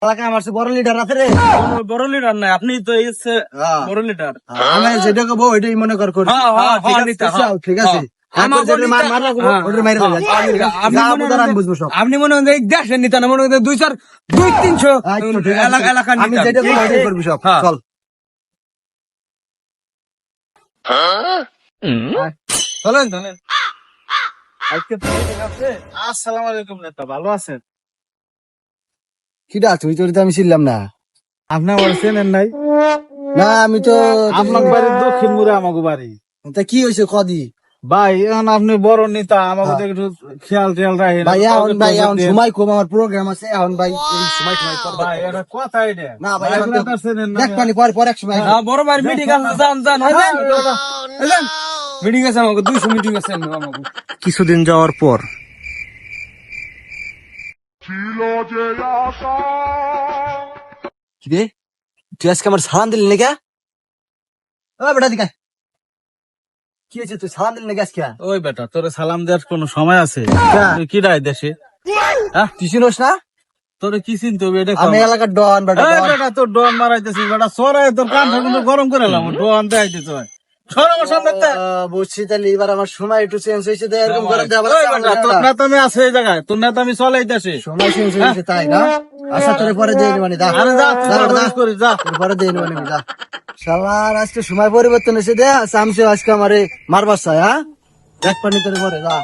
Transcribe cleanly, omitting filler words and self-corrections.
এলাকায় আমার বড় লিডার আছে রে। বড় লিডার নাই, আপনি তো এসে বড় লিডার। আমি যেটা কব ওইটাই মনে কর করি। ঠিক আছে আপনি মনে হয় দেশের নিতা না, মনে হয় 200-300 এলাকার আমি যেটা কব ওইটাই করবি সব। চল চলেন চলেন। আজকে তো meeting আছে। আসসালামু আলাইকুম নেতা, ভালো আছেন? কিটা তুই তোর তো আমি ছিলাম না। আপনি আমার চেনেন নাই? না আমি তো আপনার বাড়ির দক্ষিণ মুড়ে আমাকে বাড়ি। তা কি হয়েছে কদি ভাই এখন আপনি বড় নেতা, আমাকে তো একটু খেয়াল টেয়াল রাখেন। ভাই এখন সময় কম, আমার প্রোগ্রাম আছে এখন ভাই এই সময় ভাই এটা কথা এটা না ভাই ভাই, এখন নেতা চেনেন না? দেখ পানি পরে এক সময় বড় ভাই মিটিং আছে, যান মিটিং আছে, আমাকে 200 মিটিং আছে আমাকে। কিছুদিন যাওয়ার পর রে তুই আজকে আমার সালাম দিলি নাকি? বেটা দিকা কি হয়েছে, তুই সালাম দিলি নাকি আজকে? ওই বেটা, তোরে সালাম দেওয়ার কোন সময় আছে? তুই কি রায় দেশে? তুই চিনোস না? তোরে কি চিনতে হবে এটা? আমি এলাকার ডন বেটা। বেটা তোর ডন মারাইতেছিস বেটা, সরাই তোর কানটা কিন্তু গরম করে এলাম, ডন দেখাইতেছ। বুঝছি, তাহলে এবার আমার সময় একটু চেঞ্জ হয়েছে, এরকম করে তোর নেতামি আছে এই জায়গায়, তোর নেতামি চলে দেশে। সময় চেঞ্জ হয়েছে তাই না? আচ্ছা তোর পরে দিয়ে নিবানি, পরে দিয়ে নিবানি যা। শালার আজকে সময় পরিবর্তন হয়েছে দে, সামসে আজকে আমারে মারবার চাই। হ্যাঁ দেখ পানি তোর পরে যা।